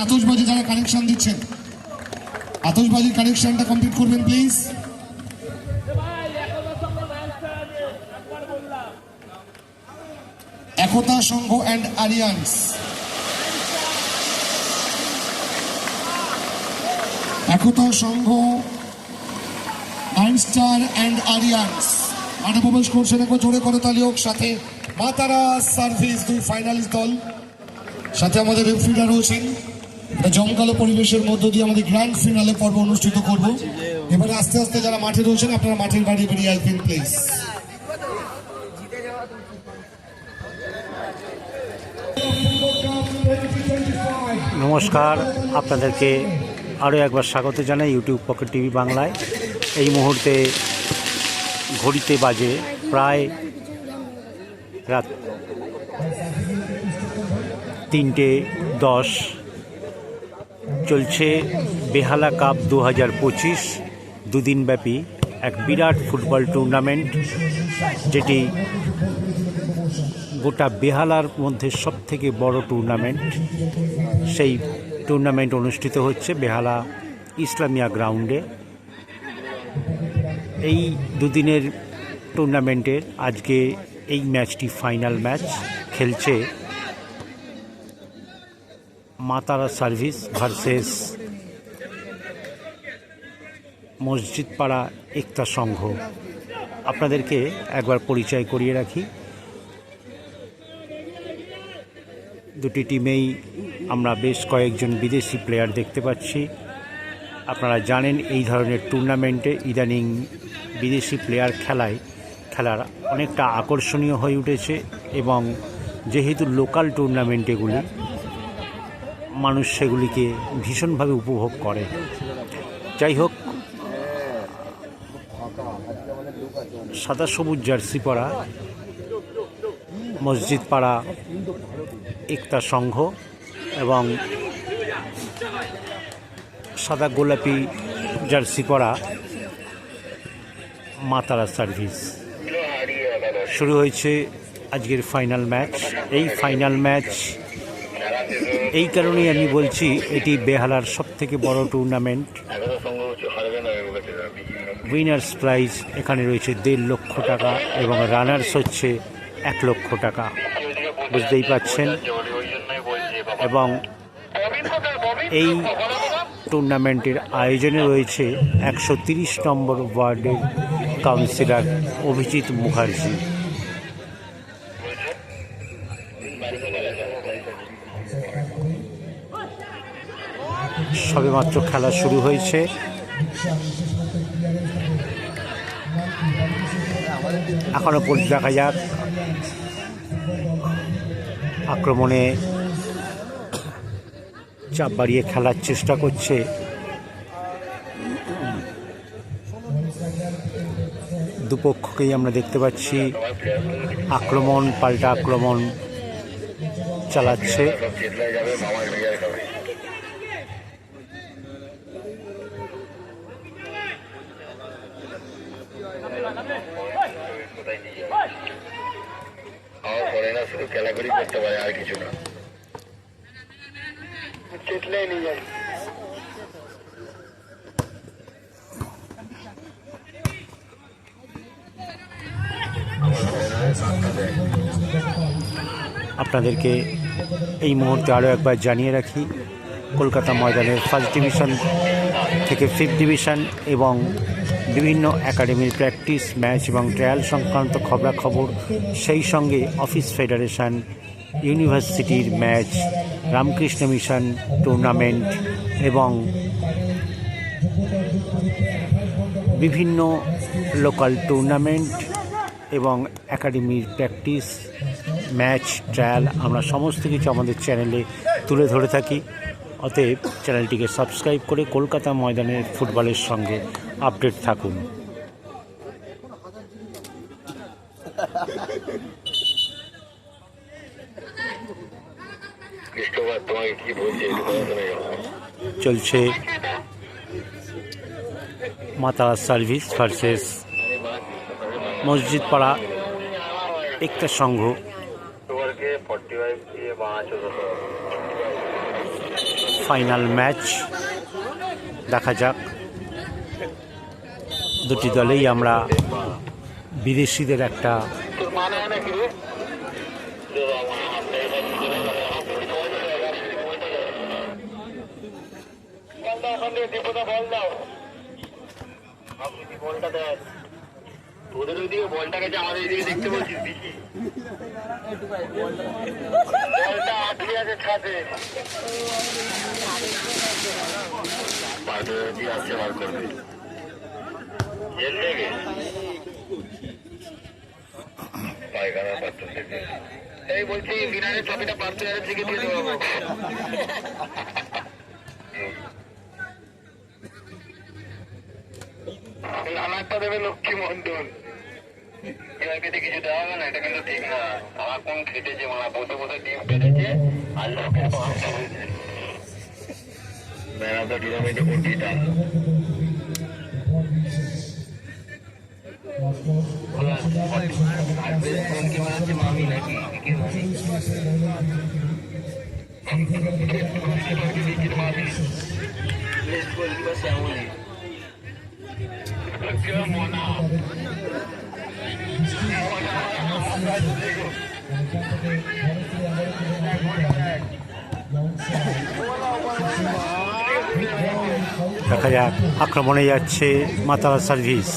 আতশবাজি যারা কানেকশন দিচ্ছেন আতশবাজির কানেকশনটা কমপ্লিট করবেন please. Ekta Sangha and alliance, Ekta Sangha আইনস্টার অ্যান্ড আলিয়ান্স মাঠে প্রবেশ করছেন। একবার জোরে করতালি হোক। সাথে মা তারা সার্ভিস, দুই ফাইনালিস্ট দল, সাথে আমাদের রেফারিরা রয়েছেন। জমকালো পরিবেশের মধ্য দিয়ে আমাদের গ্র্যান্ড ফিনালে পর্ব অনুষ্ঠিত করব। এবারে আস্তে আস্তে যারা মাঠে রয়েছেন আপনারা মাঠের বাড়ি বেরিয়ে আসবেন প্লিজ। নমস্কার, আপনাদেরকে আরও একবার স্বাগত জানাই ইউটিউব পকেট টিভি বাংলায়। এই মুহূর্তে ঘড়িতে বাজে প্রায় রাত 3:10। চলছে বেহালা কাপ 2025, দুদিনব্যাপী এক বিরাট ফুটবল টুর্নামেন্ট, যেটি গোটা বেহালার মধ্যে সবথেকে বড় টুর্নামেন্ট। সেই টুর্নামেন্ট অনুষ্ঠিত হচ্ছে বেহালা ইসলামিয়া গ্রাউন্ডে। এই দুদিনের টুর্নামেন্টের আজকে এই ম্যাচটি ফাইনাল ম্যাচ। খেলছে মা তারা সার্ভিস ভার্সেস মসজিদ পাড়া একতা সংঘ। আপনাদেরকে একবার পরিচয় করিয়ে রাখি। দুটি টিমেই আমরা বেশ কয়েকজন বিদেশি প্লেয়ার দেখতে পাচ্ছি। আপনারা জানেন এই ধরনের টুর্নামেন্টে ইদানিং বিদেশি প্লেয়ার খেলার অনেকটা আকর্ষণীয় হয়ে উঠেছে, এবং যেহেতু লোকাল টুর্নামেন্ট এগুলি, মানুষ সেগুলিকে ভীষণভাবে উপভোগ করে। যাই হোক, সাদা সবুজ জার্সি পরা মসজিদ পাড়া একতা সংঘ এবং সাদা গোলাপি জার্সি পরা মা তারা সার্ভিস। শুরু হয়েছে আজকের ফাইনাল ম্যাচ। এই ফাইনাল ম্যাচ এই কারণেই আমি বলছি, এটি বেহালার সবথেকে বড় টুর্নামেন্ট। উইনার্স প্রাইজ এখানে রয়েছে 1.5 লক্ষ টাকা এবং রানার্স হচ্ছে 1 লক্ষ টাকা, বুঝতেই পাচ্ছেন। এবং এই টুর্নামেন্টের আয়োজনে রয়েছে 130 নম্বর ওয়ার্ডের কাউন্সিলর অভিজিৎ মুখার্জি। সবেমাত্র খেলা শুরু হয়েছে। এখনো পর্যন্ত দেখা যাক আক্রমণে চাপ বাড়িয়ে খেলার চেষ্টা করছে দুপক্ষকেই আমরা দেখতে পাচ্ছি। আক্রমণ পাল্টা আক্রমণ চালাচ্ছে। শুধু খেলাগুলি করতে পারে, আর কিছু না। চেতলাই নিয়ে যায়। আপনাদেরকে এই মুহূর্তে আরও একবার জানিয়ে রাখি, কলকাতা ময়দানের 1st ডিভিশন থেকে 5th ডিভিশন এবং বিভিন্ন একাডেমির প্র্যাকটিস ম্যাচ এবং ট্রায়াল সংক্রান্ত খবরাখবর, সেই সঙ্গে অফিস ফেডারেশন, ইউনিভার্সিটির ম্যাচ, রামকৃষ্ণ মিশন টুর্নামেন্ট এবং বিভিন্ন লোকাল টুর্নামেন্ট এবং একাডেমির প্র্যাকটিস ম্যাচ ট্রায়াল, আমরা সমস্ত কিছু আমাদের চ্যানেলে তুলে ধরে থাকি। অতএব চ্যানেলটিকে সাবস্ক্রাইব করে কলকাতা ময়দানের ফুটবলের সঙ্গে আপডেট থাকুন। চলছে মা তারা সার্ভিস ভার্সেস মসজিদ পাড়া একতা সংঘ। के 45 ये 5 ফাইনাল ম্যাচ। দেখা যাক, দুটি দলেই আমরা বিদেশিদের একটা ওদের ওইদিকে বলটা গেছে, আমাদের এইদিকে দেখতে বলছিস দেখি বলটা আটকে আছে ছাদে, আসছে বার করবে জেল থেকে পায়খানা পাত্র থেকে। এই বলছি বিনারের ছবিটা পাত্র থেকে দিয়ে দেবো। নানাটা দেবে লক্ষ্মী মন্ডল, এবারে কিছু দেওয়া হবে না, এটা কিন্তু ঠিক না। আমার কোন খেটেছে মারা, বসে বসে ডিম পেটেছে আর লোকের পাঁচটা হয়েছে। ম্যান অফ দ্য টুর্নামেন্টে কোটিটা মামি নাকি দেখা যাক, আক্রমণে যাচ্ছে মাতারা সার্ভিস।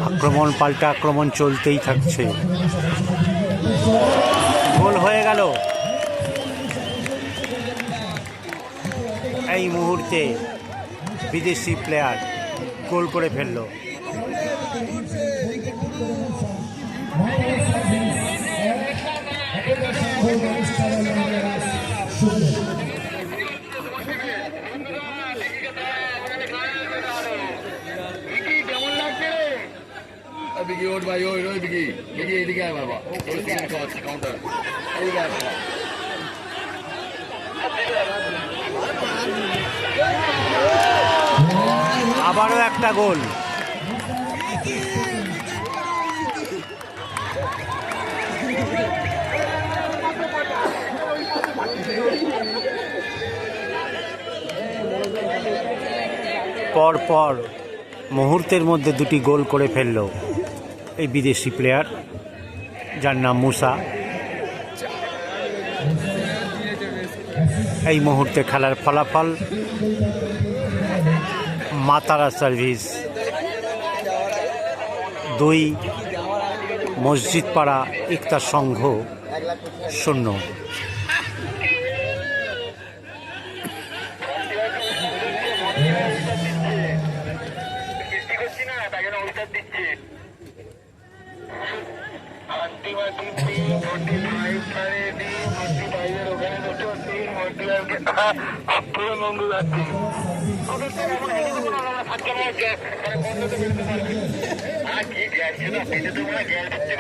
আক্রমণ পাল্টা আক্রমণ চলতেই থাকছে। গোল হয়ে গেল এই মুহূর্তে। বিদেশি প্লেয়ার গোল করে ফেলল। বিকি ওট ভাই, ওই ওই বিকি বিকি এদিকে আয় বাবা, কাউন্টার এদিকে আয় বাবা। আবারও একটা গোল। পর পর মুহূর্তের মধ্যে দুটি গোল করে ফেলল এই বিদেশি প্লেয়ার, যার নাম মুসা। এই মুহূর্তে খেলার ফলাফল মাতারা সার্ভিস 2, মসজিদ পাড়া ইফতার সংঘ 0। পুরো নন্দু যাচ্ছে কি গ্যাস ছিল পেটে, তোমরা গ্যাস দিচ্ছে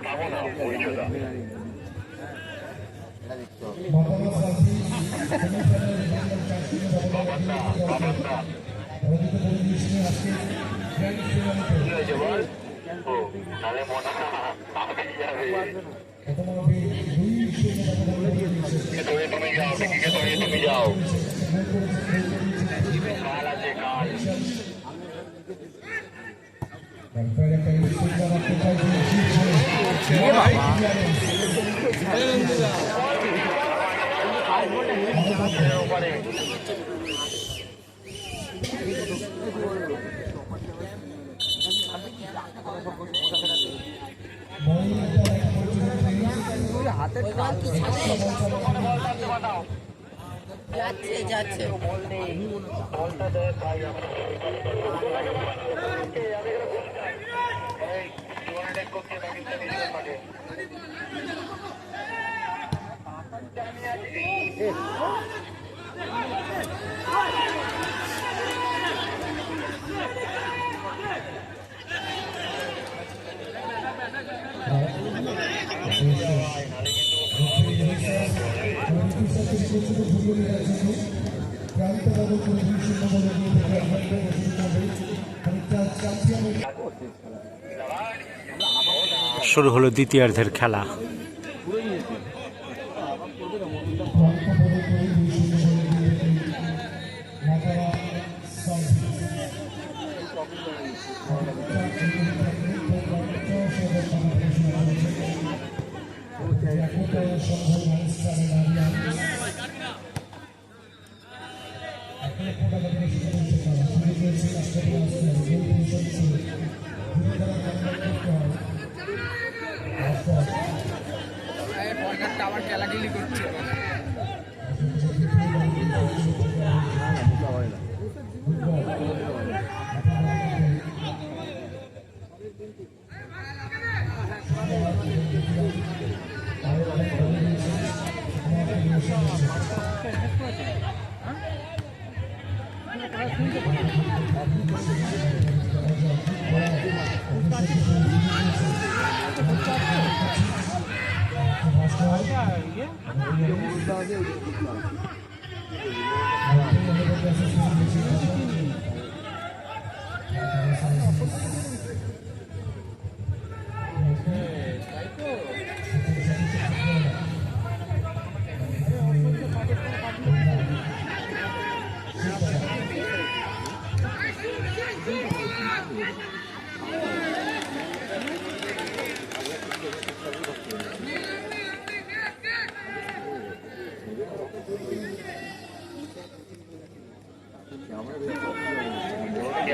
পাবো না পরিচয়। তাহলে মনে যাবে তুমি যাও, টিকিকে ধরে তুমি যাও, কাল আছে কাল। যাচ্ছে শুরু হলো দ্বিতীয়ার্ধের খেলা। টাওয়ার খেলাগুলি করছে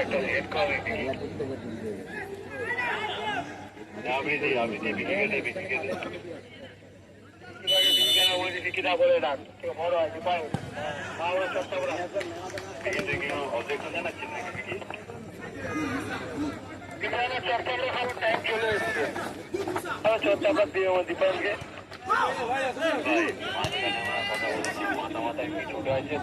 একটা সেট করে আপনি বিক্রি বিক্রি বলে ডাক বড় আছে পাই আমরা চেষ্টা করা অর্ধেক জানাচ্ছেন নাকি চর্চা খাবার টাইম চলে এসছে চর্চা আমরা দিয়ে আমার দীপানকে মাথা মাথায় কিছু উঠে আছে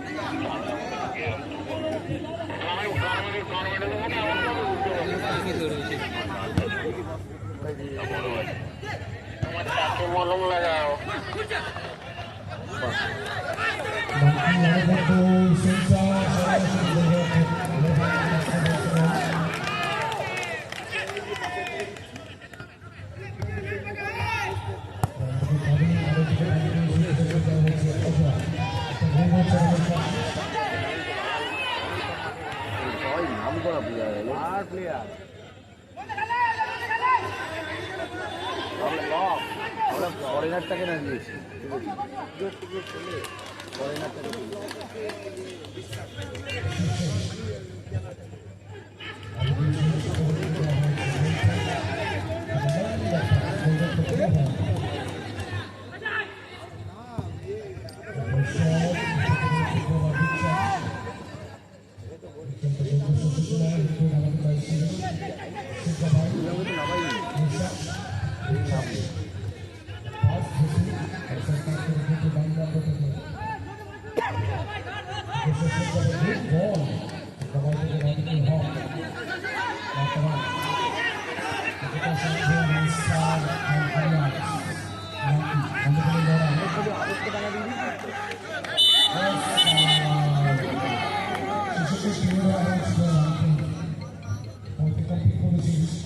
মলম লাগাও ফরেনারটাকে না দিয়েছি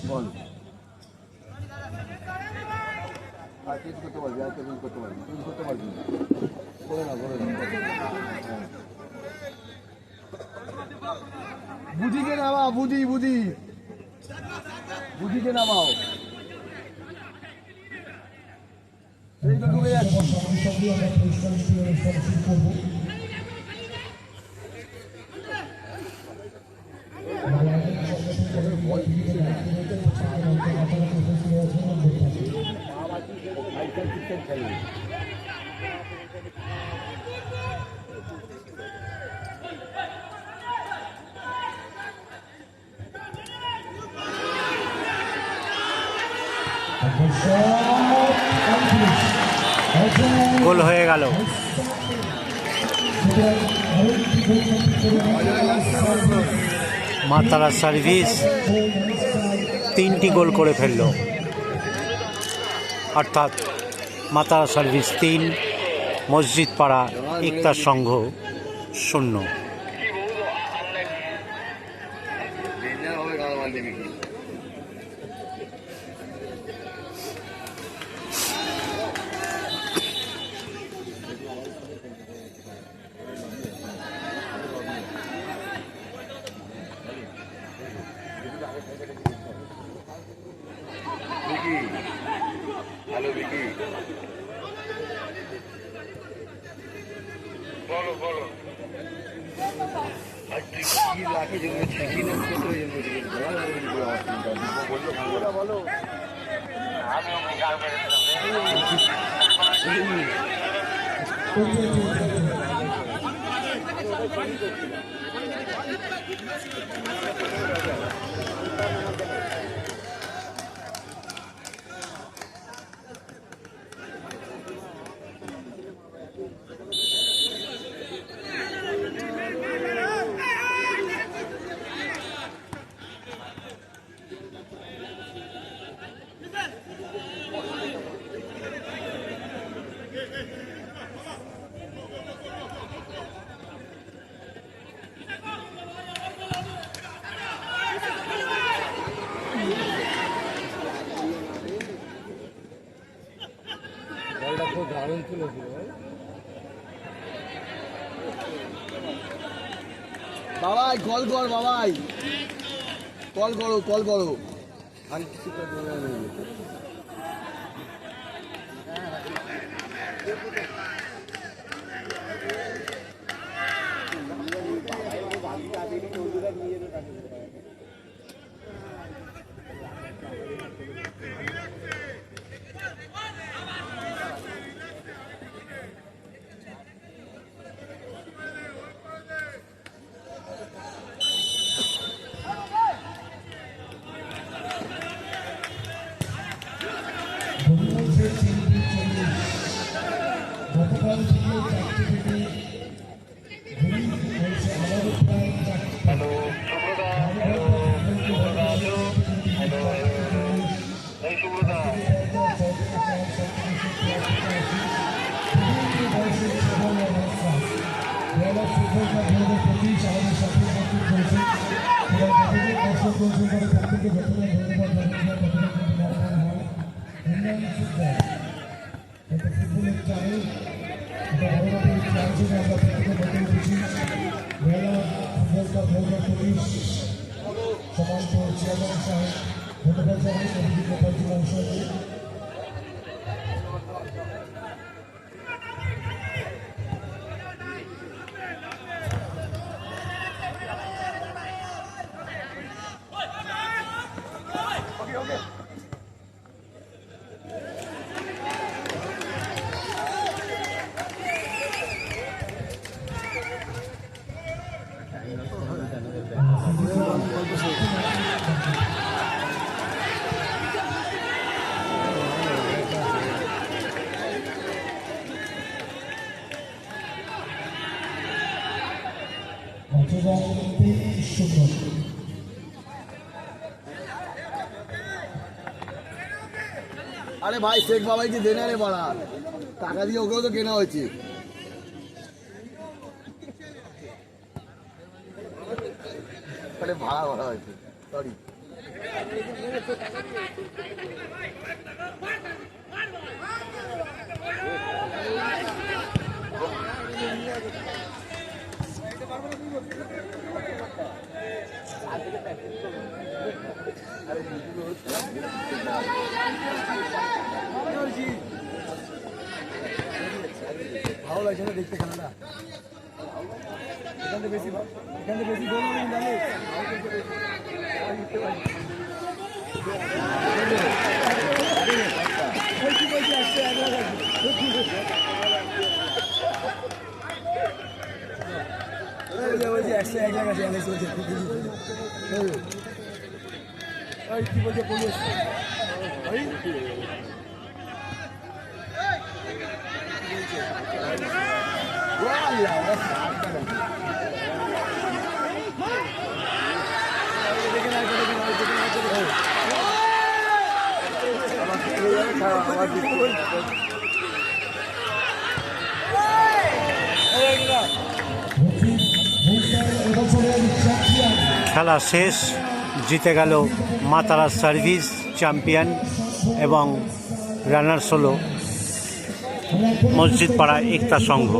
বল আর কিছু করতে পারবি আর কিছু করতে পারবি তুই করতে পারবি করে না বুঝিকে নামাও বুঝিকে নামাও এই তো ডুবে যাচ্ছে গোল হয়ে গেল। মা তারা সার্ভিস 3টি গোল করে ফেলল, অর্থাৎ মা তারা সার্ভিস 3, মসজিদ পাড়া ইকতার সংঘ 0। বলো বলো আমি গাল বাবাই কল কর বাবাই কল করো গতকাল থেকে 4টে থেকে ঘুরি হয়েছে আমাদের প্রায় 4টে। হ্যালো সুব্রতা হ্যালো এই সুব্রতা ফুটবলের চালে আমরা প্রত্যেকে বদল দিচ্ছি মেলা ফুটবল পুলিশ সমান্ত চেয়ারম্যান সাহেব ধন্যবাদ জানাই অভিযোগ পর্যন্ত অংশ আছে। আরে ভাই শেখ বাবাইকে দেনা রে বাড়া টাকা দিয়ে ওকেও তো কেনা হয়েছে আরে ভাড়া ভরা হয়েছে সরি ভালো লাগছে না দেখতে খেলাটা এখান থেকে বেশি গোল জানি একশো এক লাখ আছে কি বলছে পুলিশ খেলা শেষ, জিতে গেল মা তারা সার্ভিস চ্যাম্পিয়ন এবং রানার্স হল মসজিদ পাড়া একতা সংঘ।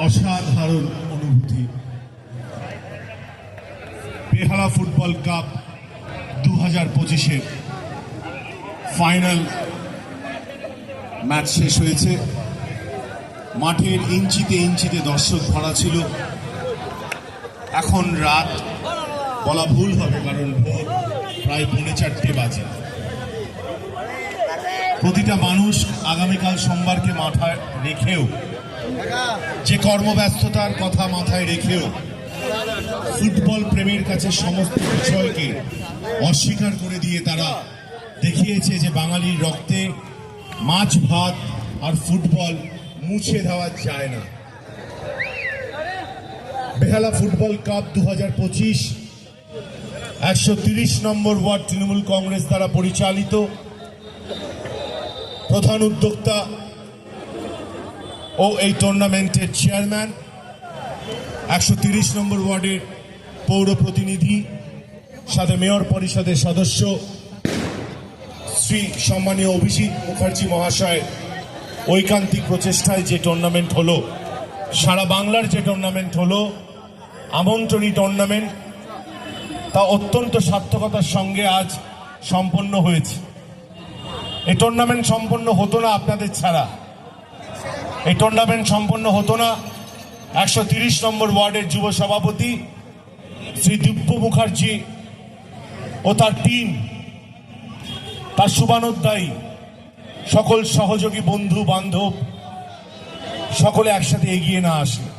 অসাধারণ অনুভূতি। বেহালা ফুটবল কাপ 2025-এর ফাইনাল ম্যাচ শেষ হয়েছে। মাঠের ইঞ্চিতে ইঞ্চিতে দর্শক ভরা ছিল। এখন রাত বলা ভুল হবে, কারণ ভোর প্রায় 4:30 বাজে। প্রতিটা মানুষ আগামীকাল সোমবারকে মাথায় রেখেও, যে কর্মব্যস্ততার কথা মাথায় রেখেও ফুটবল প্রেমীর কাছে সমস্ত বিষয়কে অস্বীকার করে দিয়ে তারা দেখিয়েছে যে বাঙালির রক্তে মাছ ভাত আর ফুটবল মুছে দেওয়া যায় না। বেহালা ফুটবল কাপ 2025 130 নম্বর ওয়ার্ড তৃণমূল কংগ্রেস দ্বারা পরিচালিত। প্রধান উদ্যোক্তা ও এই টুর্নামেন্টের চেয়ারম্যান, 130 নম্বর ওয়ার্ডের পৌর প্রতিনিধি, সাথে মেয়র পরিষদের সদস্য শ্রী সম্মানীয় অভিজিৎ মুখার্জি মহাশয় ঐকান্তিক প্রচেষ্টায় যে টুর্নামেন্ট হলো, সারা বাংলার যে টুর্নামেন্ট হলো, আমন্ত্রণী টুর্নামেন্ট, তা অত্যন্ত সার্থকতার সঙ্গে আজ সম্পন্ন হয়েছে। এই টুর্নামেন্ট সম্পন্ন হতো না আপনাদের ছাড়া। এই টুর্নামেন্ট সম্পন্ন হতো না 130 নম্বর ওয়ার্ডের যুব সভাপতি শ্রী দিব্য মুখার্জি ও তার টিম, তার শুভানুধ্যায়ী সকল সহযোগী বন্ধু বান্ধব সকলে একসাথে এগিয়ে না আসলে।